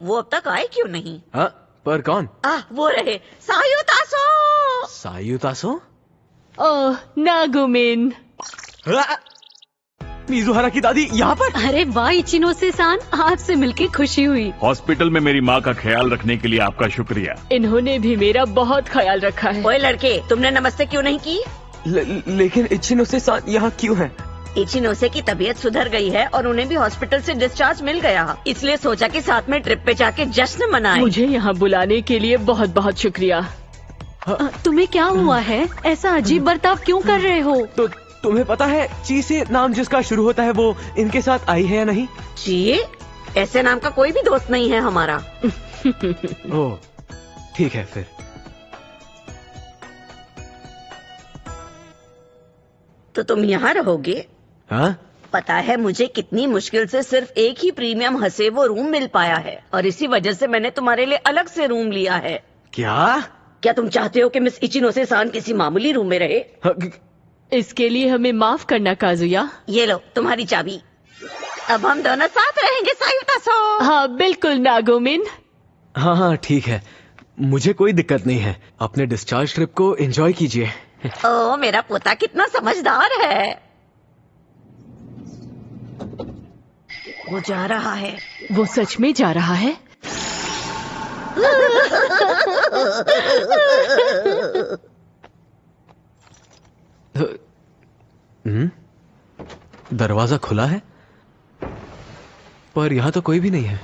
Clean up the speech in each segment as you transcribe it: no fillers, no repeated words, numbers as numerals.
वो अब तक आए क्यों नहीं? हाँ, पर कौन? वो रहे सायुतासो। सायुतासो? ओह नागुमिन। मिजुहारा की दादी यहाँ पर? अरे वाह इचिनो-सान, आपसे मिलके खुशी हुई। हॉस्पिटल में मेरी माँ का ख्याल रखने के लिए आपका शुक्रिया। इन्होंने भी मेरा बहुत ख्याल रखा है। ओए लड़के, तुमने नमस्ते क्यों नहीं की? लेकिन इचिनो-सान यहाँ क्यों है? इचिनोसे की तबीयत सुधर गई है और उन्हें भी हॉस्पिटल से डिस्चार्ज मिल गया, इसलिए सोचा कि साथ में ट्रिप पे जाके जश्न मनाएं। मुझे यहाँ बुलाने के लिए बहुत बहुत शुक्रिया। तुम्हें क्या हुआ है? ऐसा अजीब बर्ताव क्यों कर रहे हो? तो तुम्हें पता है ची से नाम जिसका शुरू होता है वो इनके साथ आई है या नहीं? जी, ऐसे नाम का कोई भी दोस्त नहीं है हमारा। ओह, ठीक है फिर। तो तुम यहाँ रहोगे? हाँ? पता है मुझे कितनी मुश्किल से सिर्फ एक ही प्रीमियम हसेवो रूम मिल पाया है, और इसी वजह से मैंने तुम्हारे लिए अलग से रूम लिया है। क्या तुम चाहते हो कि मिस इचिनोसे-सान किसी मामूली रूम में रहे? इसके लिए हमें माफ करना काजुया। ये लो तुम्हारी चाबी। अब हम दोनों साथ रहेंगे सायुतासो। हाँ बिल्कुल नागुमिन। हाँ ठीक है, मुझे कोई दिक्कत नहीं है। अपने डिस्चार्ज ट्रिप को एंजॉय कीजिए। ओ मेरा पोता कितना समझदार है। वो जा रहा है। वो सच में जा रहा है? दरवाजा खुला है, पर यहाँ तो कोई भी नहीं है।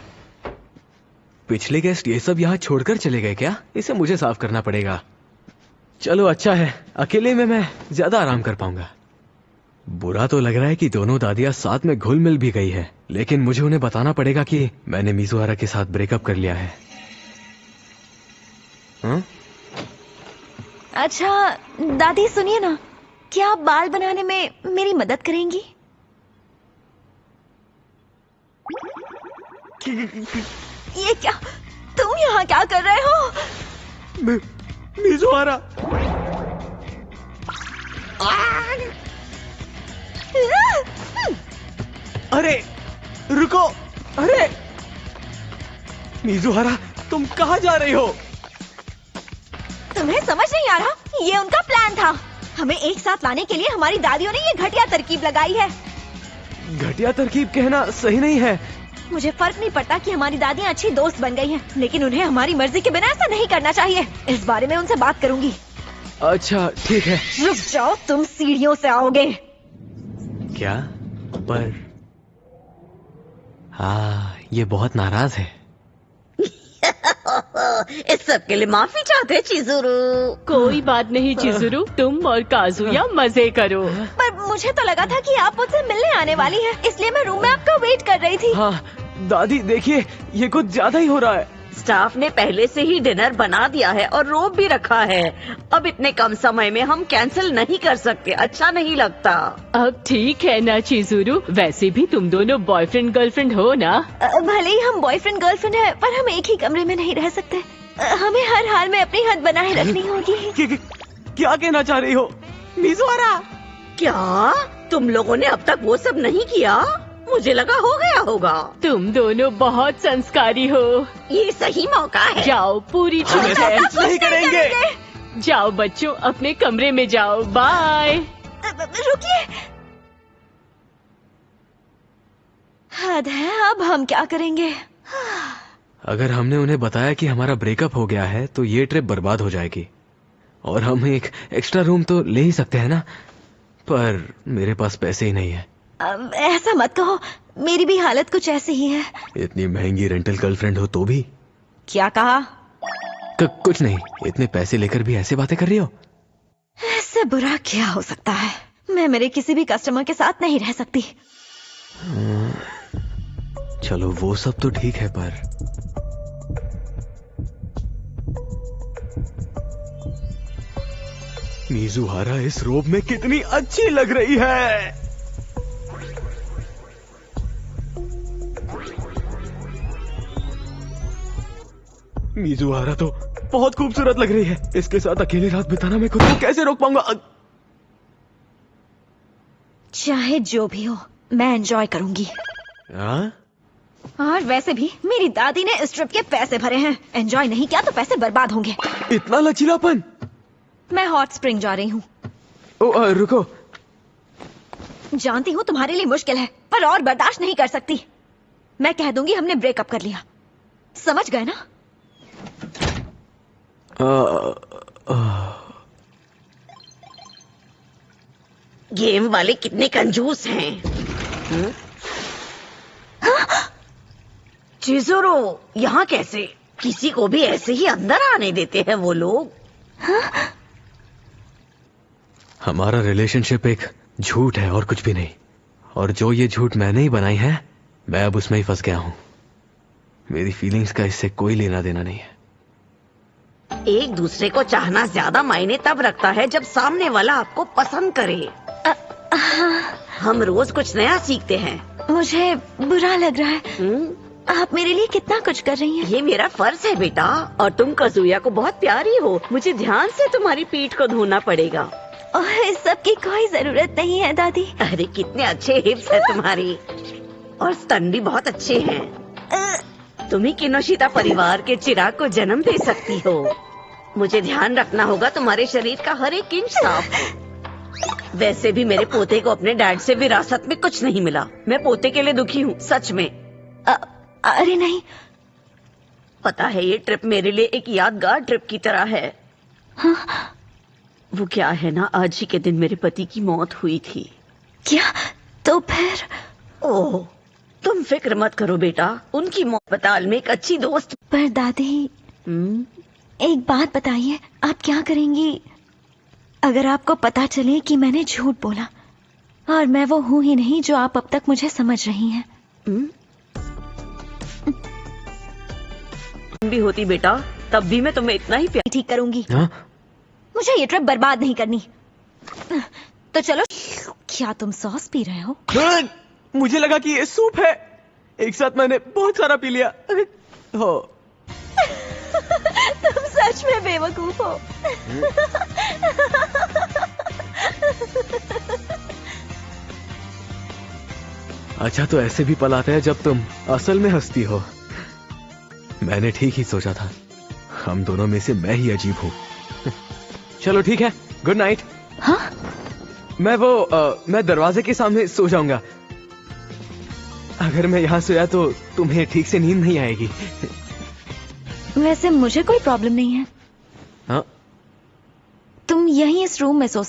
पिछले गेस्ट ये सब यहाँ छोड़कर चले गए क्या? इसे मुझे साफ करना पड़ेगा। चलो अच्छा है, अकेले में मैं ज्यादा आराम कर पाऊंगा। बुरा तो लग रहा है कि दोनों दादियां साथ में घुल मिल भी गई है, लेकिन मुझे उन्हें बताना पड़ेगा कि मैंने मिजुहारा के साथ ब्रेकअप कर लिया है। अच्छा दादी सुनिए ना, क्या आप बाल बनाने में मेरी मदद करेंगी? ये क्या, तुम यहाँ क्या कर रहे हो? मिजुहारा, अरे रुको, अरे मिजुहारा तुम कहाँ जा रही हो? तुम्हें समझ नहीं आ रहा? ये उनका प्लान था, हमें एक साथ लाने के लिए हमारी दादियों ने ये घटिया तरकीब लगाई है। घटिया तरकीब कहना सही नहीं है। मुझे फर्क नहीं पड़ता कि हमारी दादियाँ अच्छी दोस्त बन गई हैं, लेकिन उन्हें हमारी मर्जी के बिना ऐसा नहीं करना चाहिए। इस बारे में उनसे बात करूंगी। अच्छा ठीक है। रुक जाओ, तुम सीढ़ियों से आओगे। क्या? पर हाँ, ये बहुत नाराज है। इस सब के लिए माफी चाहते हैं चिजुरू। कोई बात नहीं चिजुरू, तुम और काजुया मजे करो। पर मुझे तो लगा था कि आप मुझसे मिलने आने वाली हैं, इसलिए मैं रूम में आपका वेट कर रही थी। हाँ दादी देखिए, ये कुछ ज्यादा ही हो रहा है। स्टाफ ने पहले से ही डिनर बना दिया है और रोब भी रखा है। अब इतने कम समय में हम कैंसिल नहीं कर सकते, अच्छा नहीं लगता। अब ठीक है ना चिजुरू, वैसे भी तुम दोनों बॉयफ्रेंड गर्लफ्रेंड हो ना? भले ही हम बॉयफ्रेंड गर्लफ्रेंड है, पर हम एक ही कमरे में नहीं रह सकते। हमें हर हाल में अपनी हद बनाए रखनी होगी। क्या कहना चाह रही हो मिजुहारा? क्या तुम लोगों ने अब तक वो सब नहीं किया? मुझे लगा हो गया होगा। तुम दोनों बहुत संस्कारी हो। ये सही मौका है। जाओ, पूरी छूट है। नहीं करेंगे। जाओ बच्चों, अपने कमरे में जाओ। बाय। रुकिए, हद है, अब हम क्या करेंगे? अगर हमने उन्हें बताया कि हमारा ब्रेकअप हो गया है तो ये ट्रिप बर्बाद हो जाएगी, और हम एक एक्स्ट्रा रूम तो ले ही सकते हैं ना, पर मेरे पास पैसे ही नहीं है। ऐसा मत कहो, मेरी भी हालत कुछ ऐसी ही है। इतनी महंगी रेंटल गर्लफ्रेंड हो तो भी। क्या कहा? कुछ नहीं, इतने पैसे लेकर भी ऐसे बातें कर रही हो। ऐसे बुरा क्या हो सकता है? मैं मेरे किसी भी कस्टमर के साथ नहीं रह सकती। चलो वो सब तो ठीक है, पर मिजुहारा इस रोब में कितनी अच्छी लग रही है। मिजुहारा तो बहुत खूबसूरत लग रही है। इसके साथ अकेली रात बिताना मैं खुद को कैसे रोक पाऊंगा? चाहे जो भी हो, मैं एंजॉय करूंगी। हाँ? और वैसे भी मेरी दादी ने इस ट्रिप के पैसे भरे हैं। एंजॉय नहीं किया तो पैसे बर्बाद होंगे। इतना लचीलापन। मैं हॉट स्प्रिंग जा रही हूँ। रुको। जानती हूँ तुम्हारे लिए मुश्किल है, पर और बर्दाश्त नहीं कर सकती। मैं कह दूंगी हमने ब्रेकअप कर लिया। समझ गए ना? गेम वाले कितने कंजूस हैं। चिज़ुरो, यहाँ कैसे? किसी को भी ऐसे ही अंदर आने देते हैं वो लोग। हमारा रिलेशनशिप एक झूठ है और कुछ भी नहीं। और जो ये झूठ मैंने ही बनाई है, मैं अब उसमें ही फंस गया हूं। मेरी फीलिंग्स का इससे कोई लेना देना नहीं है। एक दूसरे को चाहना ज्यादा मायने तब रखता है जब सामने वाला आपको पसंद करे। हम रोज कुछ नया सीखते हैं। मुझे बुरा लग रहा है। आप मेरे लिए कितना कुछ कर रही हैं। ये मेरा फर्ज है बेटा। और तुम कज़ुया को बहुत प्यारी हो। मुझे ध्यान से तुम्हारी पीठ को धोना पड़ेगा। ओह, इस सब की कोई जरूरत नहीं है दादी। अरे कितने अच्छे हिप्स है तुम्हारी। और स्तन भी बहुत अच्छे हैं। तुम ही किनोशिता परिवार के चिराग को जन्म दे सकती हो। मुझे ध्यान रखना होगा तुम्हारे शरीर का हर एक इंच साफ हो। वैसे भी मेरे पोते को अपने डैड से विरासत में कुछ नहीं मिला। मैं पोते के लिए दुखी हूँ, सच में। अरे नहीं। पता है, ये ट्रिप मेरे लिए एक यादगार ट्रिप की तरह है। हाँ? वो क्या है ना, आज ही के दिन मेरे पति की मौत हुई थी। क्या? तो फिर? ओह, तुम फिक्र मत करो बेटा। उनकी मौत अस्पताल में एक अच्छी दोस्त। पर दादी, एक बात बताइए, आप क्या करेंगी अगर आपको पता चले कि मैंने झूठ बोला और मैं वो हूँ ही नहीं जो आप अब तक मुझे समझ रही हैं? भी होती बेटा, तब भी मैं तुम्हें इतना ही प्यार। ठीक करूंगी। हाँ? मुझे ये ट्रिप बर्बाद नहीं करनी। तो चलो। क्या तुम सॉस पी रहे हो? मुझे लगा कि ये सूप है। एक साथ मैंने बहुत सारा पी लिया। हो। तुम सच में बेवकूफ हो। अच्छा, तो ऐसे भी पल आते हैं जब तुम असल में हंसती हो। मैंने ठीक ही सोचा था। हम दोनों में से मैं ही अजीब हूँ। चलो ठीक है, गुड नाइट। हाँ? मैं दरवाजे के सामने सो जाऊंगा। अगर मैं यहाँ सोया तो तुम्हें ठीक से नींद नहीं आएगी। वैसे मुझे कोई प्रॉब्लम नहीं है। हाँ? तुम यहीं इस रूम में सो